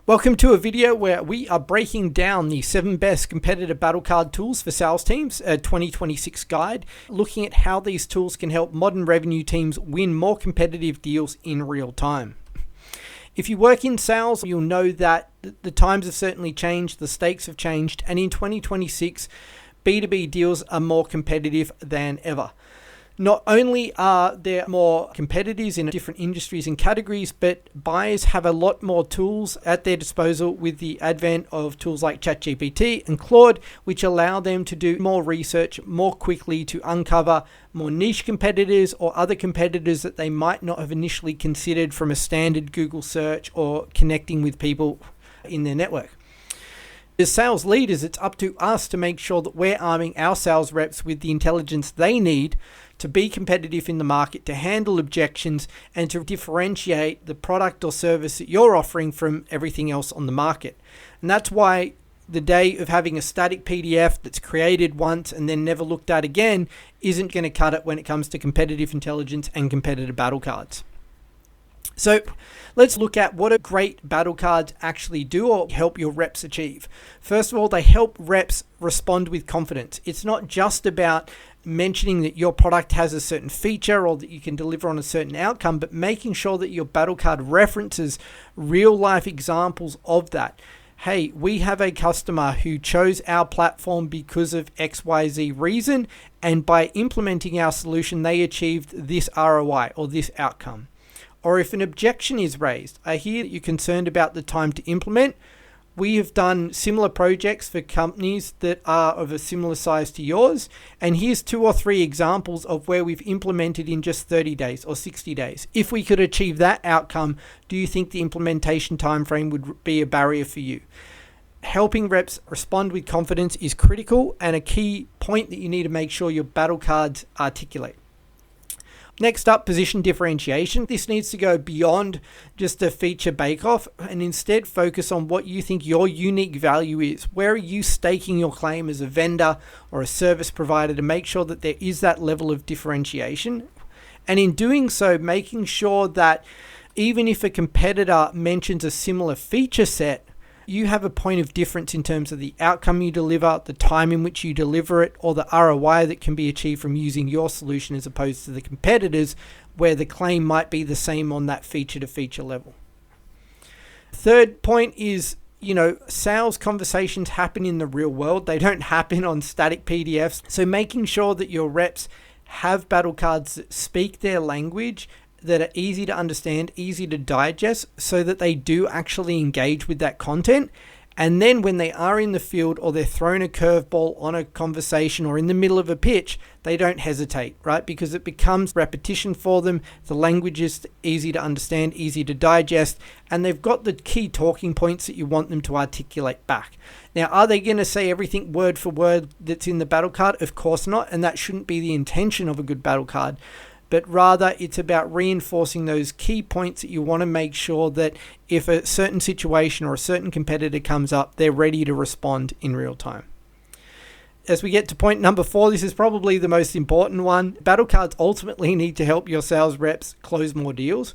Welcome to a video where we are breaking down the 7 best competitive battle card tools for sales teams, a 2026 guide, looking at how these tools can help modern revenue teams win more competitive deals in real time. If you work in sales, you'll know that the times have certainly changed, the stakes have changed, and in 2026, B2B deals are more competitive than ever. Not only are there more competitors in different industries and categories, but buyers have a lot more tools at their disposal with the advent of tools like ChatGPT and Claude, which allow them to do more research more quickly to uncover more niche competitors or other competitors that they might not have initially considered from a standard Google search or connecting with people in their network. As sales leaders, it's up to us to make sure that we're arming our sales reps with the intelligence they need to be competitive in the market, to handle objections, and to differentiate the product or service that you're offering from everything else on the market. And that's why the day of having a static PDF that's created once and then never looked at again isn't going to cut it when it comes to competitive intelligence and competitive battle cards. So let's look at what a great battle cards actually do or help your reps achieve. First of all, they help reps respond with confidence. It's not just about mentioning that your product has a certain feature or that you can deliver on a certain outcome, but making sure that your battle card references real life examples of that. Hey, we have a customer who chose our platform because of XYZ reason, and by implementing our solution, they achieved this ROI or this outcome. Or if an objection is raised, I hear that you're concerned about the time to implement. We have done similar projects for companies that are of a similar size to yours. And here's 2 or 3 examples of where we've implemented in just 30 days or 60 days. If we could achieve that outcome, do you think the implementation timeframe would be a barrier for you? Helping reps respond with confidence is critical and a key point that you need to make sure your battle cards articulate. Next up, position differentiation. This needs to go beyond just a feature bake-off and instead focus on what you think your unique value is. Where are you staking your claim as a vendor or a service provider to make sure that there is that level of differentiation? And in doing so, making sure that even if a competitor mentions a similar feature set, you have a point of difference in terms of the outcome you deliver, the time in which you deliver it, or the ROI that can be achieved from using your solution as opposed to the competitors, where the claim might be the same on that feature to feature level. Third point is, sales conversations happen in the real world. They don't happen on static PDFs. So making sure that your reps have battle cards that speak their language, that are easy to understand, easy to digest, so that they do actually engage with that content. And then when they are in the field or they're thrown a curveball on a conversation or in the middle of a pitch, they don't hesitate, right? Because it becomes repetition for them. The language is easy to understand, easy to digest, and they've got the key talking points that you want them to articulate back. Now, are they going to say everything word for word that's in the battle card? Of course not, and that shouldn't be the intention of a good battle card. But rather it's about reinforcing those key points that you want to make sure that if a certain situation or a certain competitor comes up, they're ready to respond in real time. As we get to point number 4, this is probably the most important one. Battle cards ultimately need to help your sales reps close more deals.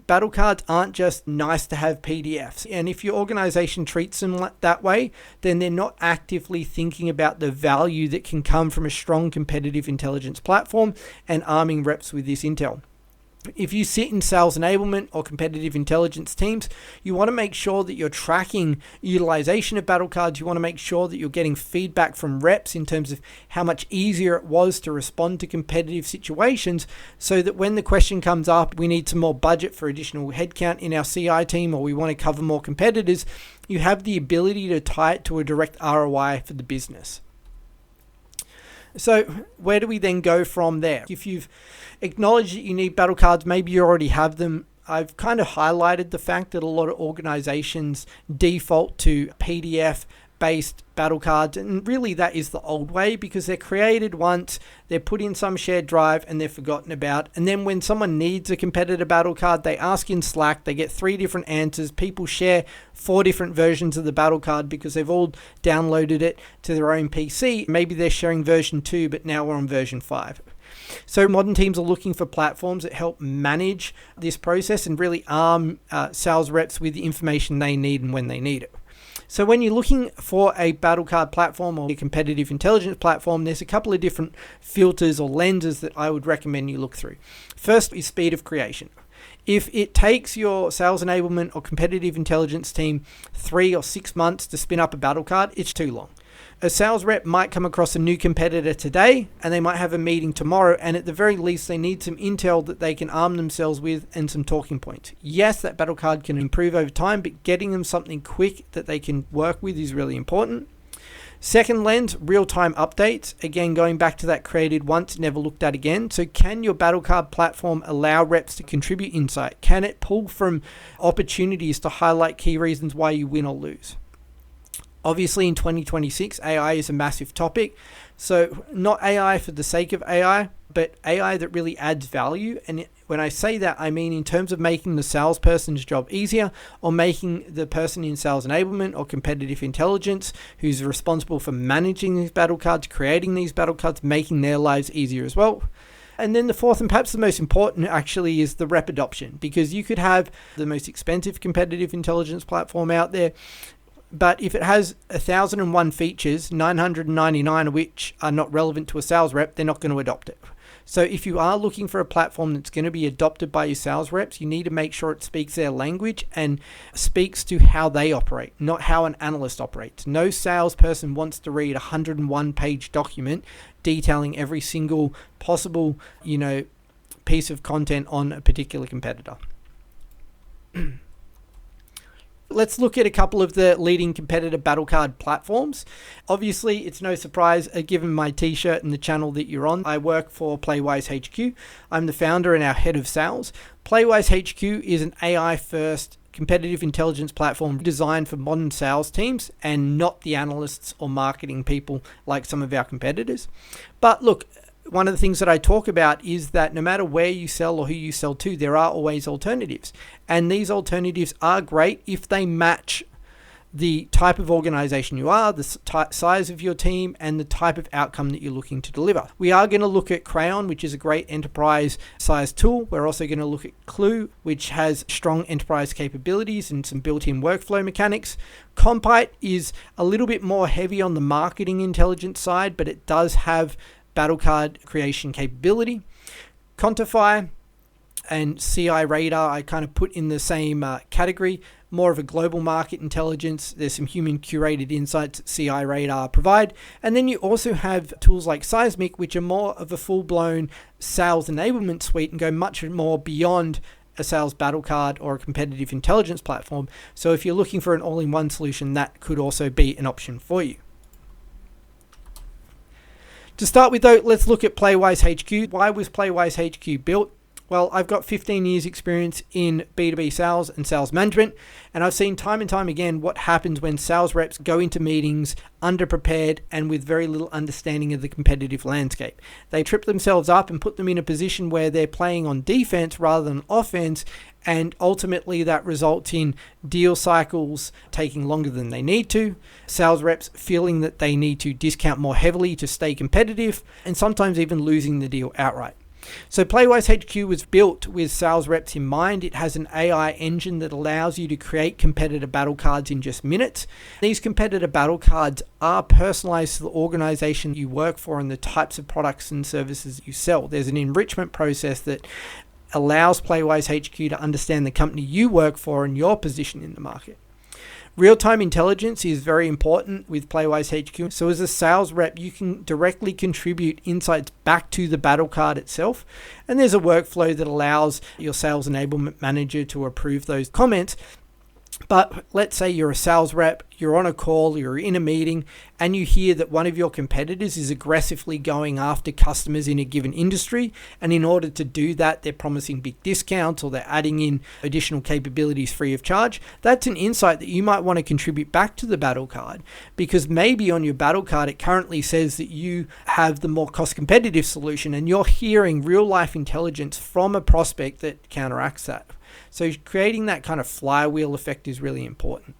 Battle cards aren't just nice to have PDFs. And if your organization treats them that way, then they're not actively thinking about the value that can come from a strong competitive intelligence platform and arming reps with this intel. If you sit in sales enablement or competitive intelligence teams, you want to make sure that you're tracking utilization of battle cards. You want to make sure that you're getting feedback from reps in terms of how much easier it was to respond to competitive situations, so that when the question comes up, we need some more budget for additional headcount in our CI team, or we want to cover more competitors, you have the ability to tie it to a direct ROI for the business. So where do we then go from there? If you've acknowledged that you need battle cards, maybe you already have them. I've kind of highlighted the fact that a lot of organizations default to PDF-based battle cards, and really that is the old way, because they're created once, they're put in some shared drive, and they're forgotten about. And then when someone needs a competitor battle card, they ask in Slack, they get 3 different answers. People share 4 different versions of the battle card because they've all downloaded it to their own PC. Maybe they're sharing version 2, but now we're on version 5. So modern teams are looking for platforms that help manage this process and really arm sales reps with the information they need and when they need it. So when you're looking for a battle card platform or a competitive intelligence platform, there's a couple of different filters or lenses that I would recommend you look through. First is speed of creation. If it takes your sales enablement or competitive intelligence team 3 or 6 months to spin up a battle card, it's too long. A sales rep might come across a new competitor today and they might have a meeting tomorrow, and at the very least they need some intel that they can arm themselves with and some talking points. Yes, that battle card can improve over time, but getting them something quick that they can work with is really important. Second lens, real-time updates. Again, going back to that created once, never looked at again. So can your battle card platform allow reps to contribute insight? Can it pull from opportunities to highlight key reasons why you win or lose? Obviously, in 2026, AI is a massive topic. So not AI for the sake of AI, but AI that really adds value. And when I say that, I mean in terms of making the salesperson's job easier, or making the person in sales enablement or competitive intelligence who's responsible for managing these battle cards, creating these battle cards, making their lives easier as well. And then the fourth, and perhaps the most important actually, is the rep adoption, because you could have the most expensive competitive intelligence platform out there, but if it has 1,001 features, 999 of which are not relevant to a sales rep, they're not going to adopt it. So if you are looking for a platform that's going to be adopted by your sales reps, you need to make sure it speaks their language and speaks to how they operate, not how an analyst operates. No salesperson wants to read a 101-page document detailing every single possible, piece of content on a particular competitor. Let's look at a couple of the leading competitor battle card platforms. Obviously, it's no surprise, given my t-shirt and the channel that you're on, I work for Playwise HQ. I'm the founder and our head of sales. Playwise HQ is an AI-first competitive intelligence platform designed for modern sales teams and not the analysts or marketing people like some of our competitors. But look, one of the things that I talk about is that no matter where you sell or who you sell to, there are always alternatives. And these alternatives are great if they match the type of organization you are, the size of your team, and the type of outcome that you're looking to deliver. We are going to look at Crayon, which is a great enterprise size tool. We're also going to look at Klue, which has strong enterprise capabilities and some built-in workflow mechanics. Kompyte is a little bit more heavy on the marketing intelligence side, but it does have battle card creation capability. Quantify and CI Radar I kind of put in the same category, more of a global market intelligence. There's some human-curated insights that CI Radar provide. And then you also have tools like Seismic, which are more of a full-blown sales enablement suite and go much more beyond a sales battle card or a competitive intelligence platform. So if you're looking for an all-in-one solution, that could also be an option for you. To start with though, let's look at Playwise HQ. Why was Playwise HQ built? Well, I've got 15 years experience in B2B sales and sales management, and I've seen time and time again what happens when sales reps go into meetings underprepared and with very little understanding of the competitive landscape. They trip themselves up and put them in a position where they're playing on defense rather than offense, and ultimately that results in deal cycles taking longer than they need to, sales reps feeling that they need to discount more heavily to stay competitive, and sometimes even losing the deal outright. So Playwise HQ was built with sales reps in mind. It has an AI engine that allows you to create competitor battle cards in just minutes. These competitor battle cards are personalized to the organization you work for and the types of products and services you sell. There's an enrichment process that allows Playwise HQ to understand the company you work for and your position in the market. Real-time intelligence is very important with Playwise HQ. So as a sales rep, you can directly contribute insights back to the battle card itself. And there's a workflow that allows your sales enablement manager to approve those comments. But let's say you're a sales rep, you're on a call, you're in a meeting, and you hear that one of your competitors is aggressively going after customers in a given industry. And in order to do that, they're promising big discounts or they're adding in additional capabilities free of charge. That's an insight that you might want to contribute back to the battle card, because maybe on your battle card, it currently says that you have the more cost competitive solution, and you're hearing real life intelligence from a prospect that counteracts that. So creating that kind of flywheel effect is really important.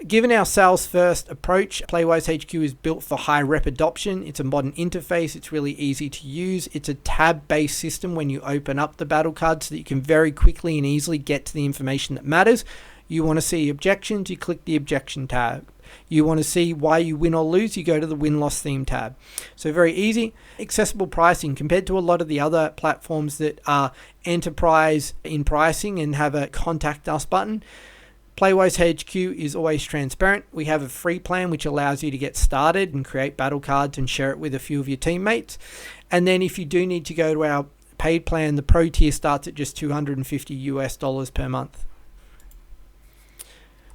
Given our sales-first approach, Playwise HQ is built for high rep adoption. It's a modern interface. It's really easy to use. It's a tab-based system when you open up the battle card so that you can very quickly and easily get to the information that matters. You want to see objections, you click the objection tab. You want to see why you win or lose, you go to the win-loss theme tab. So very easy. Accessible pricing compared to a lot of the other platforms that are enterprise in pricing and have a contact us button. Playwise HQ is always transparent. We have a free plan which allows you to get started and create battle cards and share it with a few of your teammates. And then if you do need to go to our paid plan, the pro tier starts at just $250 per month.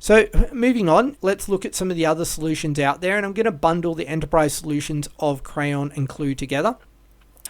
So moving on, let's look at some of the other solutions out there, and I'm going to bundle the enterprise solutions of Crayon and Klue together.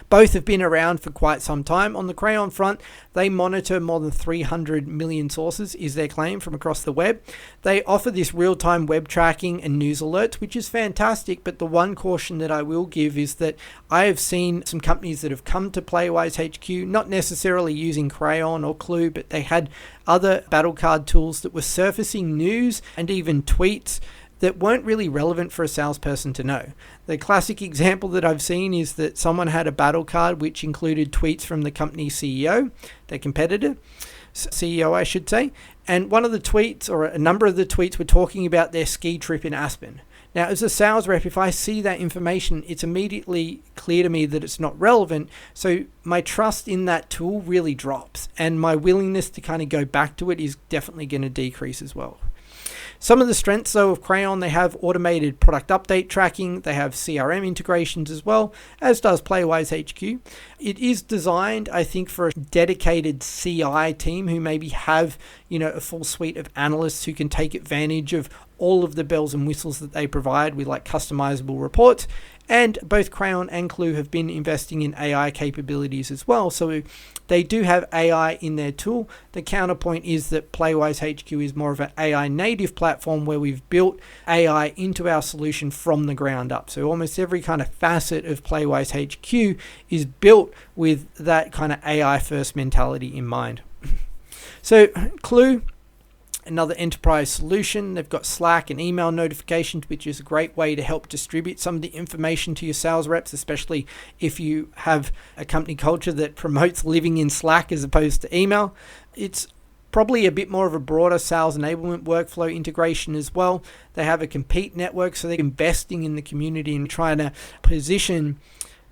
Both have been around for quite some time. On the Crayon front, they monitor more than 300 million sources, is their claim, from across the web. They offer this real-time web tracking and news alerts, which is fantastic, but the one caution that I will give is that I have seen some companies that have come to Playwise HQ, not necessarily using Crayon or Klue, but they had other battle card tools that were surfacing news and even tweets that weren't really relevant for a salesperson to know. The classic example that I've seen is that someone had a battle card which included tweets from the company's CEO, their competitor, CEO I should say, and one of the tweets, or a number of the tweets, were talking about their ski trip in Aspen. Now, as a sales rep, if I see that information, it's immediately clear to me that it's not relevant. So my trust in that tool really drops, and my willingness to kind of go back to it is definitely going to decrease as well. Some of the strengths, though, of Crayon, they have automated product update tracking. They have CRM integrations as well, as does Playwise HQ. It is designed, I think, for a dedicated CI team who maybe have, a full suite of analysts who can take advantage of all of the bells and whistles that they provide with like customizable reports. And both Crayon and Klue have been investing in AI capabilities as well. So they do have AI in their tool. The counterpoint is that Playwise HQ is more of an AI native platform where we've built AI into our solution from the ground up. So almost every kind of facet of Playwise HQ is built with that kind of AI first mentality in mind. So Klue, another enterprise solution. They've got Slack and email notifications, which is a great way to help distribute some of the information to your sales reps, especially if you have a company culture that promotes living in Slack as opposed to email. It's probably a bit more of a broader sales enablement workflow integration as well. They have a Kompyte network, so they're investing in the community and trying to position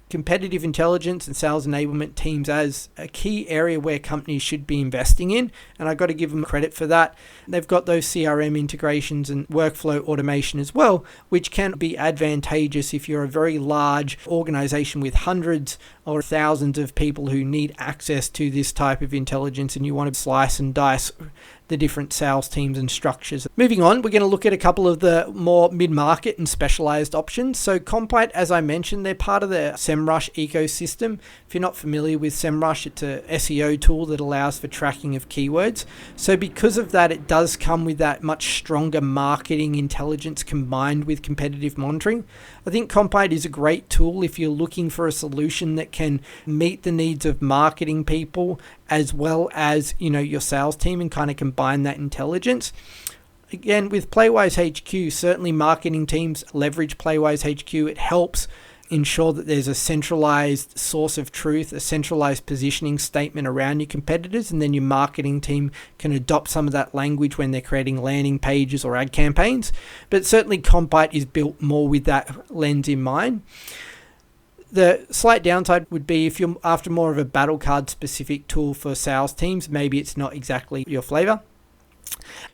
competitive intelligence and sales enablement teams as a key area where companies should be investing in, and I've got to give them credit for that. They've got those CRM integrations and workflow automation as well, which can be advantageous if you're a very large organization with hundreds or thousands of people who need access to this type of intelligence and you want to slice and dice the different sales teams and structures. Moving on, we're going to look at a couple of the more mid-market and specialized options. So Kompyte, as I mentioned, they're part of the SEMrush ecosystem. If you're not familiar with SEMrush, it's a SEO tool that allows for tracking of keywords. So because of that, it does come with that much stronger marketing intelligence combined with competitive monitoring. I think Kompyte is a great tool if you're looking for a solution that can meet the needs of marketing people as well as, your sales team and kind of combine that intelligence. Again, with Playwise HQ, certainly marketing teams leverage Playwise HQ. It helps ensure that there's a centralized source of truth, a centralized positioning statement around your competitors, and then your marketing team can adopt some of that language when they're creating landing pages or ad campaigns. But certainly Kompyte is built more with that lens in mind. The slight downside would be if you're after more of a battle card specific tool for sales teams, maybe it's not exactly your flavor.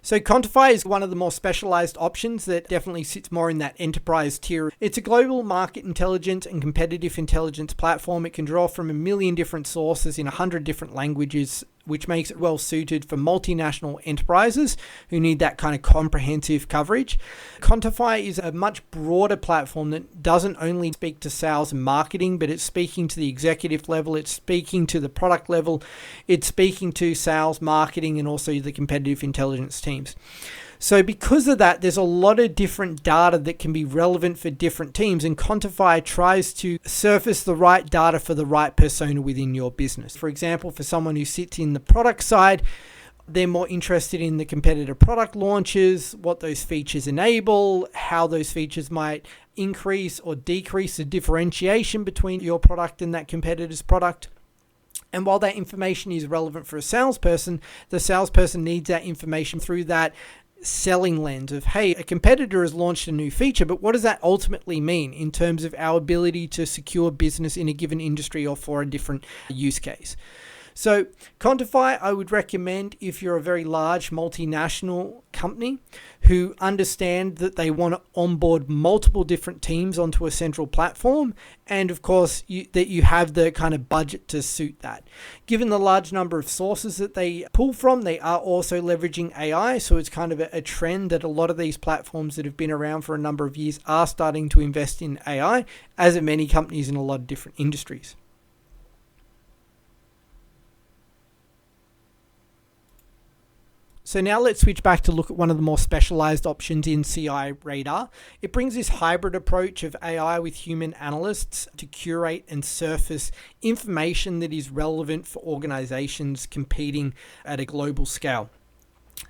So Kompyte is one of the more specialized options that definitely sits more in that enterprise tier. It's a global market intelligence and competitive intelligence platform. It can draw from 1 million different sources in 100 different languages, which makes it well suited for multinational enterprises who need that kind of comprehensive coverage. Kompyte is a much broader platform that doesn't only speak to sales and marketing, but it's speaking to the executive level, it's speaking to the product level, it's speaking to sales, marketing, and also the competitive intelligence teams. So because of that, there's a lot of different data that can be relevant for different teams, and Kompyte tries to surface the right data for the right persona within your business. For example, for someone who sits in the product side, They're more interested in the competitor product launches, what those features enable, how those features might increase or decrease the differentiation between your product and that competitor's product. And while that information is relevant for a salesperson, the salesperson needs that information through that selling lens of, hey, a competitor has launched a new feature, but what does that ultimately mean in terms of our ability to secure business in a given industry or for a different use case? So Kompyte, I would recommend if you're a very large multinational company who understand that they want to onboard multiple different teams onto a central platform, and of course that you have the kind of budget to suit that. Given the large number of sources that they pull from, they are also leveraging AI, so it's kind of a trend that a lot of these platforms that have been around for a number of years are starting to invest in AI, as are many companies in a lot of different industries. So now let's switch back to look at one of the more specialized options in CI Radar. It brings this hybrid approach of AI with human analysts to curate and surface information that is relevant for organizations competing at a global scale.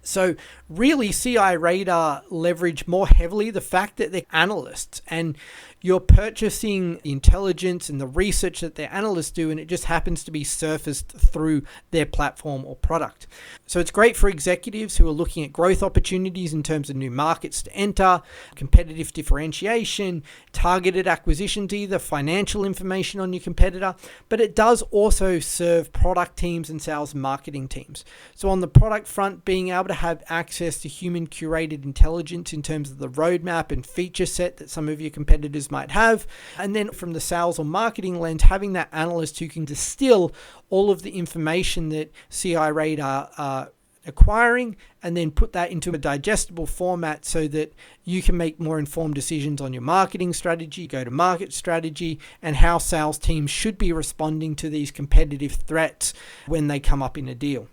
So really, CI Radar leverage more heavily the fact that they're analysts and you're purchasing the intelligence and the research that their analysts do, and it just happens to be surfaced through their platform or product. So it's great for executives who are looking at growth opportunities in terms of new markets to enter, competitive differentiation, targeted acquisitions, either financial information on your competitor, but it does also serve product teams and sales and marketing teams. So on the product front, being able to have access to human-curated intelligence in terms of the roadmap and feature set that some of your competitors might have. And then from the sales or marketing lens, having that analyst who can distill all of the information that CI Radar are acquiring and then put that into a digestible format so that you can make more informed decisions on your marketing strategy, go-to-market strategy, and how sales teams should be responding to these competitive threats when they come up in a deal.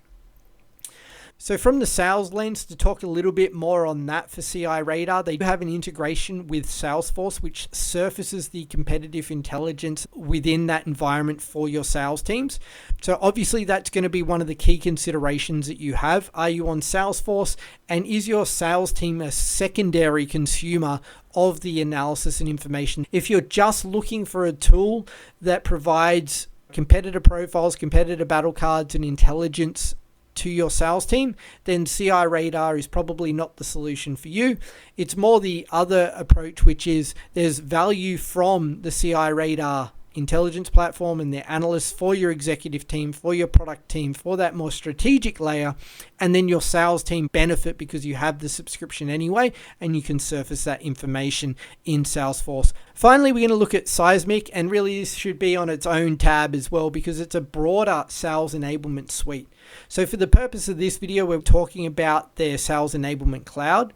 So from the sales lens, to talk a little bit more on that for CI Radar, they do have an integration with Salesforce, which surfaces the competitive intelligence within that environment for your sales teams. So obviously that's going to be one of the key considerations that you have. Are you on Salesforce? And is your sales team a secondary consumer of the analysis and information? If you're just looking for a tool that provides competitor profiles, competitor battle cards, and intelligence to your sales team, then CI Radar is probably not the solution for you. It's more the other approach, which is there's value from the CI Radar intelligence platform and their analysts for your executive team, for your product team, for that more strategic layer, and then your sales team benefit because you have the subscription anyway and you can surface that information in Salesforce. Finally, we're going to look at Seismic, and really this should be on its own tab as well because it's a broader sales enablement suite. So for the purpose of this video, we're talking about their sales enablement cloud.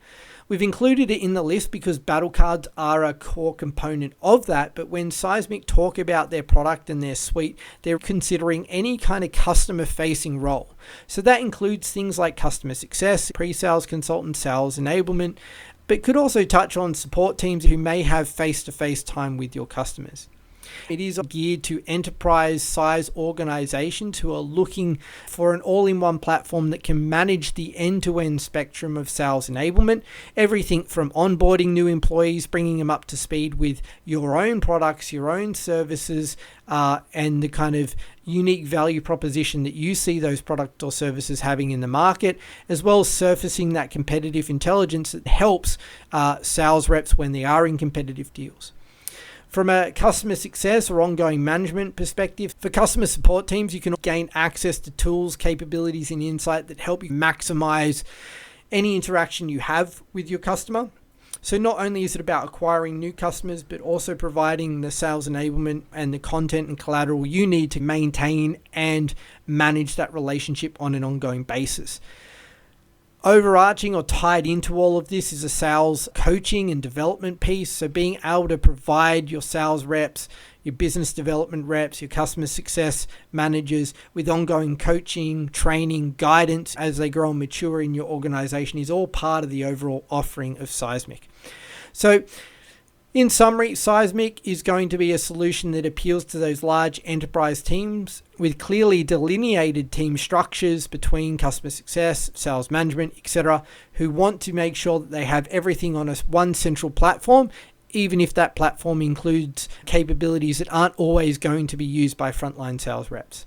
We've included it in the list because battle cards are a core component of that. But when Seismic talk about their product and their suite, they're considering any kind of customer facing role. So that includes things like customer success, pre-sales consultant, sales enablement, but could also touch on support teams who may have face-to-face time with your customers. It is geared to enterprise size organizations who are looking for an all-in-one platform that can manage the end-to-end spectrum of sales enablement, everything from onboarding new employees, bringing them up to speed with your own products, your own services, and the kind of unique value proposition that you see those products or services having in the market, as well as surfacing that competitive intelligence that helps sales reps when they are in competitive deals. From a customer success or ongoing management perspective, for customer support teams, you can gain access to tools, capabilities, and insight that help you maximize any interaction you have with your customer. So not only is it about acquiring new customers, but also providing the sales enablement and the content and collateral you need to maintain and manage that relationship on an ongoing basis. Overarching or tied into all of this is a sales coaching and development piece. So being able to provide your sales reps, your business development reps, your customer success managers with ongoing coaching, training, guidance as they grow and mature in your organization is all part of the overall offering of Seismic. So In summary, Seismic is going to be a solution that appeals to those large enterprise teams with clearly delineated team structures between customer success, sales management, etc., who want to make sure that they have everything on one central platform, even if that platform includes capabilities that aren't always going to be used by frontline sales reps.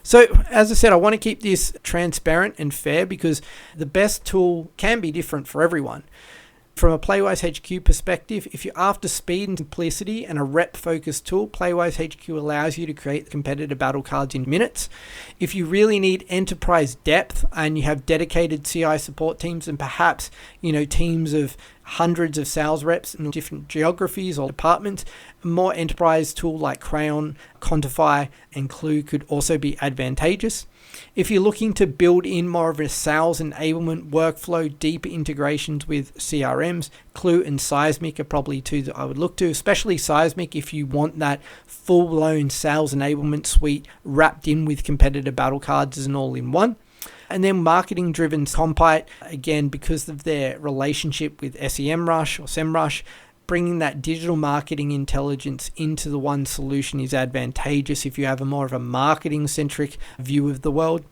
So, as I said, I want to keep this transparent and fair because the best tool can be different for everyone. From a Playwise HQ perspective, if you're after speed and simplicity and a rep-focused tool, Playwise HQ allows you to create competitive battle cards in minutes. If you really need enterprise depth and you have dedicated CI support teams and perhaps, teams of hundreds of sales reps in different geographies or departments, a more enterprise tool like Crayon, Kompyte, and Klue could also be advantageous. If you're looking to build in more of a sales enablement workflow, deeper integrations with CRMs, Klue and Seismic are probably two that I would look to, especially Seismic if you want that full-blown sales enablement suite wrapped in with competitive battle cards as an all-in-one. And then marketing-driven Kompyte, again, because of their relationship with SEMrush or SEMrush, bringing that digital marketing intelligence into the one solution is advantageous if you have a more of a marketing-centric view of the world.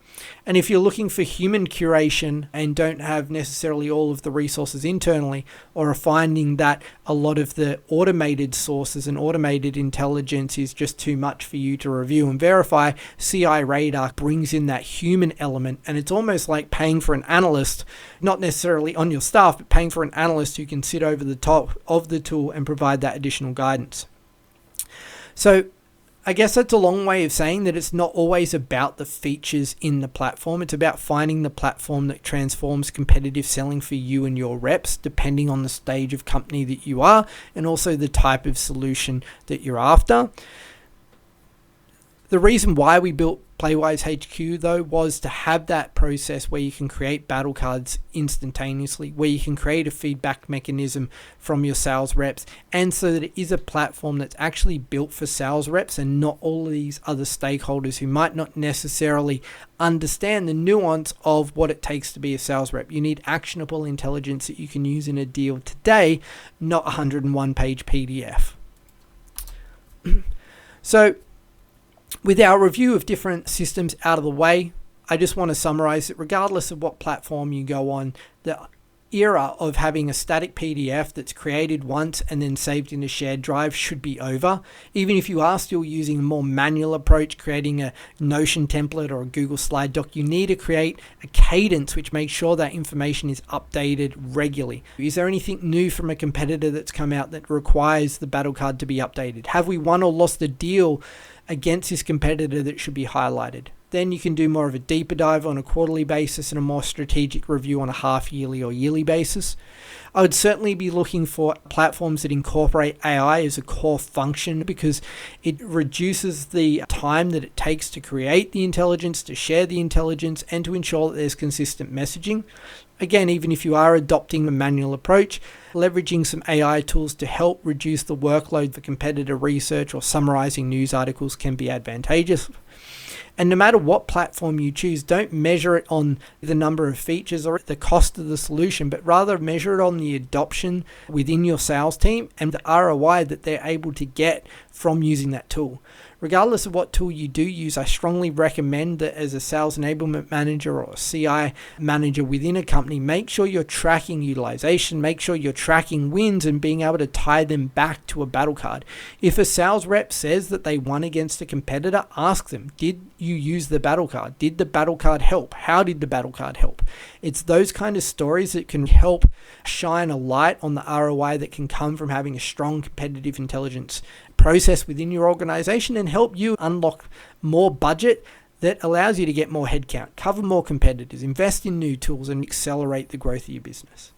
And if you're looking for human curation and don't have necessarily all of the resources internally, or are finding that a lot of the automated sources and automated intelligence is just too much for you to review and verify, CI Radar brings in that human element, and it's almost like paying for an analyst, not necessarily on your staff, but paying for an analyst who can sit over the top of the tool and provide that additional guidance. So I guess that's a long way of saying that it's not always about the features in the platform. It's about finding the platform that transforms competitive selling for you and your reps, depending on the stage of company that you are and also the type of solution that you're after. The reason why we built Playwise HQ, though, was to have that process where you can create battle cards instantaneously, where you can create a feedback mechanism from your sales reps, and so that it is a platform that's actually built for sales reps and not all of these other stakeholders who might not necessarily understand the nuance of what it takes to be a sales rep. You need actionable intelligence that you can use in a deal today, not a 101-page PDF. So, with our review of different systems out of the way, I just want to summarize that regardless of what platform you go on, the era of having a static PDF that's created once and then saved in a shared drive should be over. Even if you are still using a more manual approach, creating a Notion template or a Google slide doc, you need to create a cadence which makes sure that information is updated regularly. Is there anything new from a competitor that's come out that requires the battle card to be updated? Have we won or lost a deal against this competitor that should be highlighted? Then you can do more of a deeper dive on a quarterly basis and a more strategic review on a half-yearly or yearly basis. I would certainly be looking for platforms that incorporate AI as a core function because it reduces the time that it takes to create the intelligence, to share the intelligence, and to ensure that there's consistent messaging. Again, even if you are adopting the manual approach, leveraging some AI tools to help reduce the workload for competitor research or summarizing news articles can be advantageous. And no matter what platform you choose, don't measure it on the number of features or the cost of the solution, but rather measure it on the adoption within your sales team and the ROI that they're able to get from using that tool. Regardless of what tool you do use, I strongly recommend that as a sales enablement manager or a CI manager within a company, make sure you're tracking utilization, make sure you're tracking wins and being able to tie them back to a battle card. If a sales rep says that they won against a competitor, ask them, did you use the battle card? Did the battle card help? How did the battle card help? It's those kind of stories that can help shine a light on the ROI that can come from having a strong competitive intelligence process within your organization and help you unlock more budget that allows you to get more headcount, cover more competitors, invest in new tools, and accelerate the growth of your business.